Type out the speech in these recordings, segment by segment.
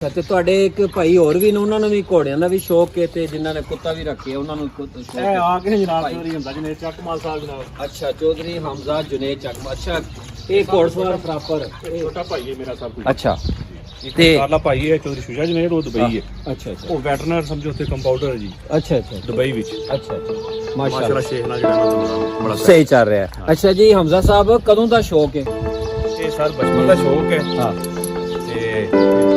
ਤੇ ਤੁਹਾਡੇ ਇੱਕ ਭਾਈ ਹੋਰ ਵੀ ਨੇ, ਉਹਨਾਂ ਨੂੰ ਵੀ ਘੋੜਿਆਂ ਦਾ ਵੀ ਸ਼ੌਕ ਹੈ ਤੇ ਜਿਨ੍ਹਾਂ ਨੇ ਕੁੱਤਾ ਵੀ ਰੱਖਿਆ ਉਹਨਾਂ ਨੂੰ ਸ਼ੌਕ ਹੈ। ਆ ਕੇ ਜਨਾਬ ਚੌਧਰੀ ਹੁੰਦਾ ਜਨੇ ਚੱਕਮਾਲ ਸਾਹਿਬ ਜਨਾਬ। ਅੱਛਾ, ਚੌਧਰੀ ਹਮਜ਼ਾ ਜੁਨੇਦ ਚੱਕਮਾ। ਅੱਛਾ, ਇਹ ਘੋੜਸਵਾਰ ਪ੍ਰਾਪਰ ਛੋਟਾ ਭਾਈ ਹੈ ਮੇਰਾ ਸਭ ਕੁਝ। ਅੱਛਾ ਤੇ ਕਾਲਾ ਭਾਈ ਹੈ ਚੌਧਰੀ ਸ਼ੁਜਾ ਜਨੇਦ, ਉਹ ਦੁਬਈ ਹੈ। ਅੱਛਾ ਅੱਛਾ, ਉਹ ਵੈਟਰਨਰ ਸਮਝੋ ਉੱਥੇ ਕੰਪਾਊਂਡਰ ਹੈ ਜੀ। ਅੱਛਾ ਅੱਛਾ, ਦੁਬਈ ਵਿੱਚ। ਅੱਛਾ ਅੱਛਾ, ਮਾਸ਼ਾਅੱਲਾ ਮਾਸ਼ਾਅੱਲਾ ਸ਼ੇਖ ਨਾਲ ਜਿਹੜਾ ਬੜਾ ਸਹੀ ਚੱਲ ਰਿਹਾ ਹੈ। ਅੱਛਾ ਜੀ, ਹਮਜ਼ਾ ਸਾਹਿਬ ਕਦੋਂ ਦਾ ਸ਼ੌਕ ਹੈ? ਇਹ ਸਰ ਬਚਪਨ ਦਾ ਸ਼ੌਕ ਹੈ। ਹਾਂ, ਤੇ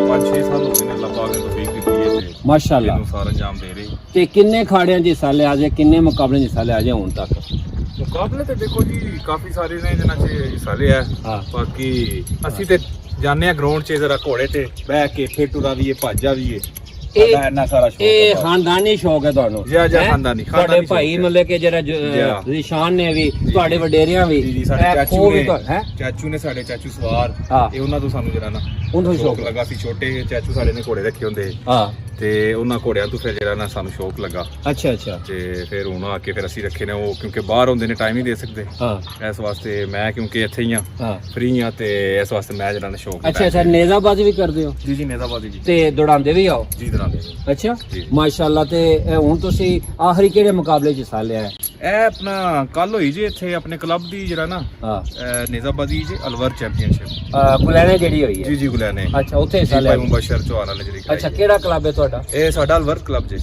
5-6 ਸਾਲ ਹੋ ਗਏ ਨੇ ਅੱਲਾਹ ਪਾਕ ਨੇ ਤੌਫੀਕ ਦਿੱਤੀ ਹੈ ਤੇ ਮਾਸ਼ਾਅੱਲਾ। ਇਹਨੂੰ ਸਾਰਾ ਅੰਜਾਮ ਦੇ ਰਹੀ। ਤੇ ਕਿੰਨੇ ਖਾੜਿਆਂ 'ਚ ਹਿੱਸਾ ਲਿਆ ਜੇ, ਕਿੰਨੇ ਮੁਕਾਬਲੇ 'ਚ ਹਿੱਸਾ ਲਿਆ ਜੇ ਹੁਣ ਤੱਕ? ਮੁਕਾਬਲੇ ਤੇ ਦੇਖੋ ਜੀ ਕਾਫੀ ਸਾਰੇ ਨੇ ਜਿਨ੍ਹਾਂ 'ਚ ਹਿੱਸਾ ਲਿਆ ਹੈ। ਹਾਂ, ਬਾਕੀ ਅਸੀਂ ਤੇ ਜਾਂਦੇ ਆ ਗਰਾਊਂਡ 'ਚ ਜ਼ਰਾ ਘੋੜੇ ਤੇ ਬਹਿ ਕੇ ਫੇਟੂਰਾ ਵੀ ਹੈ, ਭਾਜਾ ਵੀ ਹੈ। ਸਾਡਾ ਇੰਨਾ ਸਾਰਾ ਸ਼ੌਕ ਇਹ ਹੈ। ਖਾਨਦਾਨੀ ਸ਼ੌਕ ਹੈ ਤੁਹਾਨੂੰ? ਜੀ ਜੀ, ਹੈਂ? ਖਾਨਦਾਨੀ ਤੁਹਾਡੇ ਭਾਈ ਮਤਲਬ ਕਿ ਜਿਹੜਾ ਨਿਸ਼ਾਨ ਨੇ ਵੀ, ਤੁਹਾਡੇ ਵਡੇਰਿਆਂ ਵੀ, ਜੀ ਸਾਡੇ ਇਹ ਚਾਚੂ ਖੂਹ ਵੀ ਨੇ ਹੈ। ਚਾਚੂ ਨੇ ਸਾਡੇ ਚਾਚੂ ਸਵਾਰ ਹਾਂ, ਇਹ ਉਹਨਾਂ ਤੋਂ ਸਾਨੂੰ ਜਿਹੜਾ ਨਾ ਉਹਨੂੰ ਸ਼ੌਕ ਲੱਗਾ ਸੀ। ਛੋਟੇ ਚਾਚੂ ਸਾਡੇ ਨੇ ਘੋੜੇ ਰੱਖੇ ਹੁੰਦੇ ਹਾਂ, ਤੇ ਉਹਨਾਂ ਘੋੜਿਆਂ ਤੋਂ ਫਿਰ ਜਿਹੜਾ ਨਾ ਸਾਨੂੰ ਸ਼ੌਕ ਲੱਗਾ। ਅੱਛਾ ਅੱਛਾ, ਤੇ ਫਿਰ ਹੁਣ ਆ ਕੇ ਫਿਰ ਅਸੀਂ ਰੱਖੇ ਨੇ ਉਹ, ਕਿਉਂਕਿ ਬਾਹਰ ਹੁੰਦੇ ਨੇ ਟਾਈਮ ਹੀ ਦੇ ਸਕਦੇ। ਹਾਂ ਇਸ ਵਾਸਤੇ ਮੈਂ ਕਿਉਂਕਿ ਇੱਥੇ ਹੀ ਆ, ਹਾਂ, ਫ੍ਰੀ ਆ, ਤੇ ਇਸ ਵਾਸਤੇ ਮੈਂ ਜਿਹੜਾ ਨਾ ਸ਼ੌਕ ਅੱਛਾ ਅੱਛਾ। ਨੇਜ਼ਾਬਾਜ਼ੀ ਵੀ ਕਰਦੇ ਹੋ? ਜੀ ਜੀ, ਨੇਜ਼ਾਬਾਜ਼ੀ ਜੀ। ਤੇ ਦੌੜਾਉਂਦੇ ਵੀ ਆਓ? ਜੀ ਦੌੜਾਉਂਦੇ। ਅੱਛਾ, ਜੀ। ਮਾਸ਼ਾਅੱਲਾ। ਤੇ ਹੁਣ ਤੁਸੀਂ ਆਖਰੀ ਕਿਹੜੇ ਮੁਕਾਬਲੇ 'ਚ ਹਿੱਸਾ ਲਿਆ ਹੈ? ਇਹ ਆਪਣਾ ਕੱਲ ਹੋਈ ਜੀ ਇੱਥੇ ਆਪਣੇ ਕਲੱਬ ਦੀ ਜਿਹੜਾ ਨਾ ਹਾਂ, ਨੇਜ਼ਾਬਾਜ਼ੀ ਜੀ ਅਲਵਰ ਚੈਂਪੀਅਨਸ਼ਿਪ। ਗੁਲੈਣੇ ਜਿਹੜੀ ਹੋਈ ਹੈ? ਜੀ ਜੀ, ਗੁਲਿਆਣੇ। ਅੱਛਾ, ਉੱਥੇ ਹਿੱਸਾ ਲਿਆ? ਭਾਈ ਮੁਬਸ਼ਰ ਚੌਹਾਨ ਵਾਲੇ ਜਿਹੜੀ ਅੱਛਾ, ਕਿਹੜਾ ਕਲੱਬ ਹੈ ਤੁਹਾਡਾ? ਇਹ ਸਾਡਾ ਅਲਵਰ ਕਲੱਬ ਜੀ।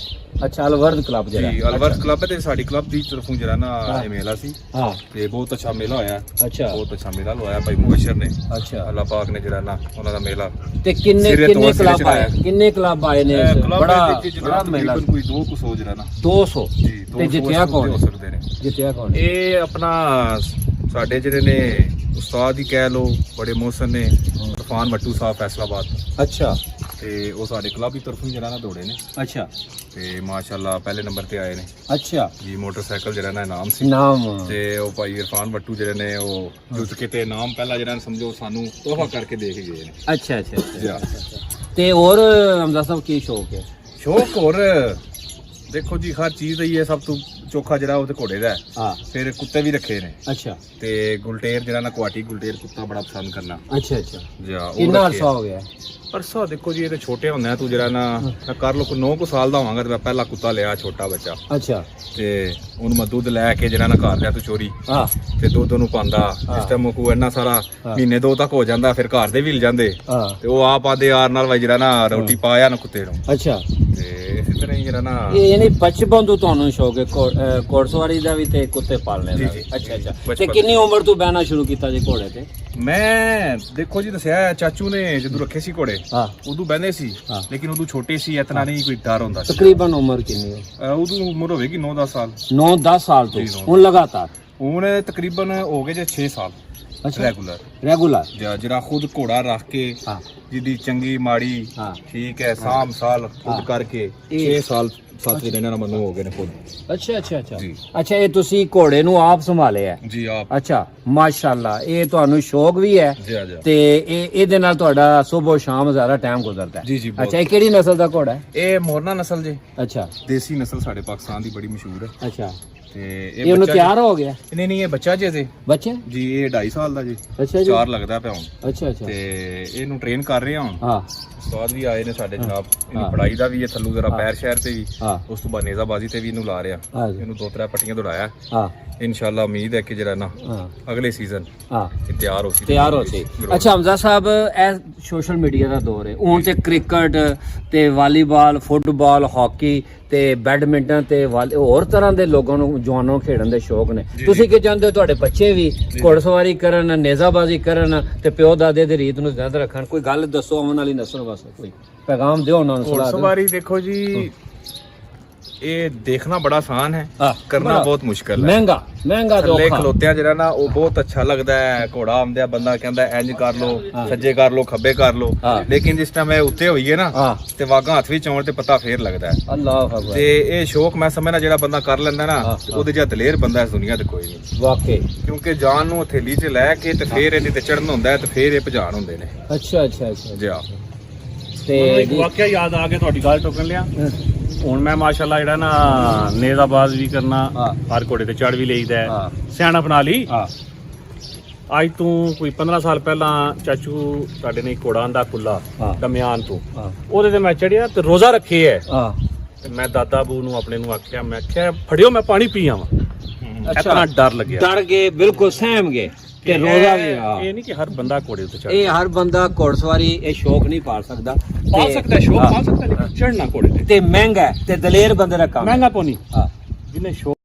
ਅੱਛਾ, ਅਲਵਰਦ ਕਲੱਬ ਜਿਹੜਾ? ਜੀ, ਅਲਵਰ ਕਲੱਬ ਤੇ ਸਾਡੀ ਕਲੱਬ ਦੀ ਤਰਫੋਂ ਜਿਹੜਾ ਨਾ ਹਾਂ। ਇਹ ਮੇਲਾ ਸੀ ਹਾਂ, ਤੇ ਬਹੁਤ ਅੱਛਾ ਮੇਲਾ ਹੋਇਆ। ਅੱਛਾ ਬਹੁਤ ਅੱਛਾ ਮੇਲਾ ਲਵਾਇਆ ਭਾਈ ਮੁਬਸ਼ਰ ਨੇ। ਅੱਛਾ। ਅੱਲਾਹ ਪਾਕ ਨੇ ਜਿਹੜਾ ਨਾ ਉਹਨਾਂ ਦਾ ਮੇਲਾ ਤੇ ਕਿੰਨੇ ਸਿਰੇ ਤੋਂ ਕਿੰਨੇ ਸਿਰੇ ਕਲੱਬ ਚੜਾਇਆ। ਆਏ? ਕਿੰਨੇ ਕਲੱਬ ਆਏ ਨੇ? ਕਲੱਬ ਬੜਾ ਦੇ ਵਿੱਚ ਬੜਾ ਮੇਲਾ। ਤਕਰੀਬਨ ਕੋਈ 2 ਕੁ ਸੌ ਜਿਹੜਾ ਨਾ 200? ਜੀ, ਤੇ ਜਿੱਤਿਆ ਕੌਣ ਹੋ ਹੈ? ਸਕਦੇ ਨੇ। ਜਿੱਤਿਆ ਕੌਣ ਹੈ? ਇਹ ਆਪਣਾ ਸਾਡੇ ਜਿਹੜੇ ਨੇ ਉਸਤਾਦ ਹੀ ਕਹਿ ਲੋ, ਬੜੇ ਮੋਹਸਨ ਨੇ, ਤੂਫਾਨ ਮੱਟੂ ਸਾਹਿਬ ਫੈਸਲਾਬਾਦ। ਅੱਛਾ ਤੇ ਉਹ ਸਾਡੇ ਕਲੱਬ ਦੀ ਤਰਫੋਂ ਜਿਹੜਾ ਨਾ ਦੌੜੇ ਨੇ ਅੱਛਾ ਤੇ ਮਾਸ਼ਾਅੱਲਾ ਪਹਿਲੇ ਨੰਬਰ ਤੇ ਆਏ ਨੇ ਅੱਛਾ। ਜੀ। ਮੋਟਰਸਾਈਕਲ ਜਿਹੜਾ ਨਾ ਇਨਾਮ ਸੀ ਨਾਮ? ਤੇ ਉਹ ਭਾਈ ਇਰਫਾਨ ਬੱਟੂ ਜਿਹੜੇ ਨੇ ਉਹ ਜੁੱਤ ਕੇ ਤੇ ਇਨਾਮ ਪਹਿਲਾ ਜਿਹੜਾ ਨਾ ਸਮਝੋ ਸਾਨੂੰ ਤੋਹਫਾ ਕਰਕੇ ਦੇ ਕੇ ਗਏ ਨੇ। ਅੱਛਾ ਅੱਛਾ ਜੀ। ਤੇ ਹੋਰ ਹਮਜ਼ਾ ਸਾਹਿਬ ਕੀ ਸ਼ੌਕ ਹੈ? ਸ਼ੌਕ ਹੋਰ ਦੇਖੋ ਜੀ, ਹਰ ਚੀਜ਼ ਦਾ ਹੀ ਹੈ। ਸਭ ਤੋਂ ਚੋਖਾ ਜਿਹੜਾ ਉਹ ਤੇ ਘੋੜੇ ਦਾ ਹੈ। ਹਾਂ, ਫਿਰ ਕੁੱਤੇ ਵੀ ਰੱਖੇ ਨੇ ਅੱਛਾ ਤੇ ਗੁਲਟੇਰ ਜਿਹੜਾ ਨਾ ਕੁਆਟੀ ਗੁਲਟੇਰ ਕੁੱਤਾ ਬੜਾ ਪਸੰਦ ਕਰਨਾ। ਅੱਛਾ ਅੱਛਾ। ਜੀ ਉਹ ਕਿੰਨਾ ਰੱਖੇ। ਅਰਸਾ ਹੋ ਗਿਆ? ਅਰਸਾ ਦੇਖੋ ਜੀ, ਇਹ ਤੇ ਛੋਟੇ ਹੁੰਦੇ ਆ, ਤੂੰ ਜਿਹੜਾ ਨਾ ਮੈਂ ਕਰ ਲੋ 9 ਕੁ ਸਾਲ ਦਾ ਹੋਵਾਂਗਾ ਤੇ ਮੈਂ ਪਹਿਲਾ ਕੁੱਤਾ ਲਿਆ, ਛੋਟਾ ਬੱਚਾ। ਅੱਛਾ। ਤੇ ਉਹਨੂੰ ਮੈਂ ਦੁੱਧ ਲੈ ਕੇ ਜਿਹੜਾ ਨਾ ਘਰ ਲਿਆ ਤੂੰ ਚੋਰੀ, ਹਾਂ, ਤੇ ਦੁੱਧ ਨੂੰ ਪਾਉਂਦਾ। ਇਸ ਟਾਈਮ ਕੋ ਇੰਨਾ ਸਾਰਾ ਮਹੀਨੇ 2 ਤੱਕ ਹੋ ਜਾਂਦਾ, ਫਿਰ ਘਰ ਦੇ ਵੀ ਲ ਜਾਂਦੇ ਹਾਂ, ਤੇ ਉਹ ਆਪ ਆਦੇ ਯਾਰ ਨਾਲ ਵਾਈ ਜਿਹੜਾ ਨਾ ਰੋਟੀ ਪਾਇਆ ਨਾ ਕੁੱਤੇ ਨੂੰ। ਅੱਛਾ। ਤੇ ਇਸੇ ਤਰ੍ਹਾਂ ਹੀ ਜਿਹੜਾ ਨਾ ਇਹ ਯਾਨੀ ਬਚਪਨ ਤੋਂ ਤੁਹਾਨੂੰ ਸ਼ੌਕ ਹੈ ਘੋੜਸਵਾਰੀ ਦਾ ਵੀ ਤੇ ਕੁੱਤੇ ਪਾਲਣੇ ਦਾ ਵੀ? ਜੀ, ਅੱਛਾ ਅੱਛਾ। ਤੇ ਬਚਪਨ ਕਿੰਨੀ ਉਮਰ ਤੋਂ ਬਹਿਣਾ ਸ਼ੁਰੂ ਕੀਤਾ ਜੀ ਘੋੜੇ ਤੇ? ਮੈਂ ਦੇਖੋ ਜੀ ਦੱਸਿਆ, ਚਾਚੂ ਨੇ ਜਦੋਂ ਰੱਖੇ ਸੀ ਘੋੜੇ ਹਾਂ, ਉਦੋਂ ਬਹਿੰਦੇ ਸੀ, ਹਾਂ। ਲੇਕਿਨ ਉਦੋਂ ਛੋਟੇ ਸੀ, ਇਤਨਾ ਨਹੀਂ ਕੋਈ ਡਰ ਹੁੰਦਾ ਸੀ। ਤਕਰੀਬਨ ਉਮਰ ਕਿੰਨੀ ਹੈ? ਉਦੋਂ ਉਮਰ ਹੋਵੇਗੀ 9-10 ਸਾਲ। 9-10 ਸਾਲ ਤੋਂ? ਜੀ, 9-10 ਹੁਣ ਲਗਾਤਾਰ? ਹੁਣ ਤਕਰੀਬਨ ਹੋ ਗਏ ਜੇ 6 ਸਾਲ ਅੱਛਾ, ਰੈਗੂਲਰ। ਰੈਗੂਲਰ? ਜਿਹੜਾ ਖੁਦ ਘੋੜਾ ਰੱਖ ਕੇ ਹਾਂ ਜਿਹਦੀ ਚੰਗੀ ਮਾੜੀ ਹਾਂ, ਠੀਕ ਹੈ ਸਾਮ ਸਾਲ ਹਾਂ। ਖੁਦ ਕਰਕੇ ਇਹ- 6 ਸਾਲ ਸਾਥੀ ਰਹਿਣਾ ਮੈਨੂੰ ਹੋ ਗਏ ਨੇ ਖੁਦ। ਅੱਛਾ ਅੱਛਾ ਅੱਛਾ। ਜੀ। ਅੱਛਾ, ਇਹ ਤੁਸੀਂ ਘੋੜੇ ਨੂੰ ਆਪ ਸੰਭਾਲਿਆ? ਜੀ ਆਪ। ਅੱਛਾ, ਮਾਸ਼ਾਅੱਲਾ। ਇਹ ਤੁਹਾਨੂੰ ਸ਼ੌਕ ਵੀ ਹੈ ਜੀ ਆ ਜਾ। ਤੇ ਇਹਦੇ ਨਾਲ ਤੁਹਾਡਾ ਸਵੇਰ ਸ਼ਾਮ ਜ਼ਿਆਦਾ ਟਾਈਮ ਗੁਜ਼ਰਦਾ ਹੈ? ਜੀ ਜੀ ਬਹੁਤ। ਅੱਛਾ, ਇਹ ਕਿਹੜੀ ਨਸਲ ਦਾ ਘੋੜਾ ਹੈ? ਇਹ ਮੋਰਨਾ ਨਸਲ ਜੀ, ਅੱਛਾ ਦੇਸੀ ਨਸਲ ਸਾਡੇ ਪਾਕਿਸਤਾਨ ਦੀ ਬੜੀ ਮਸ਼ਹੂਰ ਹੈ। ਅੱਛਾ। ਤੇ ਇਹ ਉਹਨੂੰ ਬੱਚਾ ਤਿਆਰ ਹੋ ਗਿਆ? ਨਹੀਂ ਨਹੀਂ, ਇਹ ਬੱਚਾ ਜੇ ਜੀ ਬੱਚੇ? ਜੀ, ਇਹ 2.5 ਸਾਲ ਦਾ ਜੀ। ਅੱਛਾ ਜੀ। 4 ਲੱਗਦਾ ਪਿਆ ਹੁਣ। ਅੱਛਾ ਅੱਛਾ। ਤੇ ਇਹਨੂੰ ਟ੍ਰੇਨ ਕਰ ਰਹੇ ਹਾਂ ਹੁਣ। ਹਾਂ ਉਸਤਾਦ ਵੀ ਆਏ ਨੇ ਸਾਡੇ ਜਨਾਬ, ਇਹਨੂੰ ਹਾਂ। ਪੜਾਈ ਦਾ ਵੀ ਹੈ, ਥੱਲੂ ਜ਼ਰਾ ਪੈਰ ਸ਼ਹਿਰ ਤੇ ਵੀ, ਹਾਂ ਉਸ ਤੋਂ ਬਾਅਦ ਨੇਜ਼ਾਬਾਜ਼ੀ ਤੇ ਵੀ ਇਹਨੂੰ ਲਾ ਰਿਹਾ। ਹਾਂ ਜੀ। ਇਹਨੂੰ 2-3 ਪੱਟੀਆਂ ਦੌੜਾਇਆ। ਹਾਂ ਇਨਸ਼ਾਅੱਲਾ ਉਮੀਦ ਹੈ ਕਿ ਜਿਹੜਾ ਨਾ ਹਾਂ ਅਗਲੇ ਸੀਜ਼ਨ ਹਾਂ ਇਹ ਤਿਆਰ ਹੋ ਸੀ। ਤਿਆਰ ਹੋ ਸੀ। ਅੱਛਾ ਹਮਜ਼ਾ ਸਾਹਿਬ, ਇਹ ਸੋਸ਼ਲ ਮੀਡੀਆ ਦਾ ਦੌਰ ਹੈ ਹੁਣ ਤੇ ਕ੍ਰਿਕਟ ਤੇ ਵਾਲੀਬਾਲ, ਫੁੱਟਬਾਲ, ਹਾਕੀ ਤੇ ਬੈਡਮਿੰਟਨ ਤੇ ਹੋਰ ਤਰ੍ਹਾਂ ਦੇ ਲੋਕਾਂ ਨੂੰ ਜਵਾਨਾਂ ਨੂੰ ਖੇਡਣ ਦੇ ਸ਼ੌਕ ਨੇ। ਤੁਸੀਂ ਕੀ ਚਾਹੁੰਦੇ ਹੋ ਤੁਹਾਡੇ ਬੱਚੇ ਵੀ ਘੋੜਸਵਾਰੀ ਕਰਨ, ਨੇਜ਼ਾਬਾਜ਼ੀ ਕਰਨ ਤੇ ਪਿਓ ਦਾਦੇ ਦੀ ਰੀਤ ਨੂੰ ਜ਼ਿਆਦਾ ਰੱਖਣ? ਕੋਈ ਗੱਲ ਦੱਸੋ ਆਉਣ ਵਾਲੀ ਨਸਲ ਵਾਸਤੇ, ਕੋਈ ਪੈਗਾਮ ਦਿਓ ਉਹਨਾਂ ਨੂੰ, ਸਲਾਹ ਦਿਓ। ਘੋੜਸਵਾਰੀ ਦੇਖੋ ਜੀ, ਇਹ ਦੇਖਣਾ ਬੜਾ ਆਸਾਨ ਹੈ, ਹਾਂ, ਕਰਨਾ ਬੜਾ ਬਹੁਤ ਮੁਸ਼ਕਲ ਹੈ। ਮਹਿੰਗਾ ਤੇ ਥੱਲੇ ਔਖਾ। ਖਲੋਤਿਆਂ ਜਿਹੜਾ ਨਾ ਉਹ ਬਹੁਤ ਅੱਛਾ ਲੱਗਦਾ ਹੈ। ਘੋੜਾ ਆਉਂਦਿਆ ਬੰਦਾ ਕਹਿੰਦਾ ਇੰਜ ਕਰ ਲੋ, ਹਾਂ। ਸੱਜੇ ਕਰ ਲੋ, ਖੱਬੇ ਕਰ ਲੋ, ਹਾਂ। ਲੇਕਿਨ ਜਿਸ ਟਾਈਮ ਇਹ ਉੱਤੇ ਹੋਈਏ ਨਾ ਹਾਂ, ਤੇ ਵਾਗਾਂ ਹੱਥ ਵਿੱਚ ਆਉਣ ਤੇ ਪਤਾ ਫੇਰ ਲੱਗਦਾ ਹੈ। ਅੱਲਾਹ ਅਕਬਰ। ਤੇ ਇਹ ਸ਼ੌਕ ਮੈਂ ਸਮਝਣਾ ਜਿਹੜਾ ਬੰਦਾ ਕਰ ਲੈਂਦਾ ਨਾ, ਹਾਂ, ਤੇ ਉਹਦੇ ਜਿਹਾ ਦਲੇਰ ਬੰਦਾ ਇਸ ਦੁਨੀਆ ਤੇ ਕੋਈ ਨਹੀਂ। ਵਾਕਈ? ਕਿਉਂਕਿ ਜਾਨ ਨੂੰ ਹਥੇਲੀ 'ਚ ਲੈ ਕੇ ਤੇ ਫੇਰ ਇਹਦੇ ਤੇ ਚੜਨ ਹੁੰਦਾ ਹੈ ਤੇ ਫੇਰ ਇਹ ਭਜਾਨ ਹੁੰਦੇ ਨੇ। ਅੱਛਾ ਅੱਛਾ ਅੱਛਾ। ਜੀ ਆ ਤੇ ਇੱਕ ਵਾਕਿਆ ਯਾਦ ਆ ਗਿਆ, ਤੁਹਾਡੀ ਗੱਲ ਟੋਕਣ ਲਿਆ। ਹੁਣ ਮੈਂ ਮਾਸ਼ਾਅੱਲਾ ਜਿਹੜਾ ਨਾ ਨੇਜ਼ਾਬਾਜ਼ ਵੀ ਕਰਨਾ, ਹਾਂ। ਹਰ ਘੋੜੇ ਤੇ ਚੜ ਵੀ ਲਈਦਾ, ਹਾਂ ਸਿਆਣਾ ਬਣਾ ਲਈ। ਹਾਂ ਅੱਜ ਤੋਂ ਕੋਈ 15 ਸਾਲ ਪਹਿਲਾਂ ਚਾਚੂ ਸਾਡੇ ਨੇ ਘੋੜਾ ਦਾ ਕੁੱਲਾ ਹਾਂ। ਦਮਿਆਨ ਤੋਂ ਹਾਂ ਉਹਦੇ ਤੇ ਮੈਂ ਚੜਿਆ ਤੇ ਰੋਜ਼ਾ ਰੱਖੇ ਐ ਹਾਂ ਤੇ ਮੈਂ ਦਾਦਾ ਬੂ ਨੂੰ ਆਪਣੇ ਨੂੰ ਆਖਿਆ, ਮੈਂ ਕਿਹਾ ਫੜਿਓ ਮੈਂ ਪਾਣੀ ਪੀ ਆਵਾਂ। ਇਤਨਾ ਡਰ ਲੱਗਿਆ। ਡਰ ਗਏ, ਬਿਲਕੁਲ ਸਹਿਮ ਗਏ ਤੇ ਰੋਜ਼ਾ ਵੀ ਇਹ ਨਹੀਂ ਕਿ ਹਰ ਬੰਦਾ ਘੋੜੇ ਉੱਤੇ ਚੜ੍ਹ ਇਹ ਹਰ ਬੰਦਾ ਘੋੜਸਵਾਰੀ ਇਹ ਸ਼ੌਕ ਨਹੀਂ ਪਾਲ ਸਕਦਾ ਪਾ ਤੇ- ਸਕਦਾ, ਸ਼ੌਕ ਹਾਂ। ਪਾ ਸਕਦਾ, ਲੇਕਿਨ ਚੜ੍ਹਨਾ ਘੋੜੇ ਤੇ ਤੇ ਮਹਿੰਗਾ ਹੈ ਤੇ ਦਲੇਰ ਬੰਦੇ ਦਾ ਕੰਮ ਹੈ। ਮਹਿੰਗਾ ਪੋਨੀ ਹਾਂ ਜਿਹਨੇ ਸ਼ੌਕ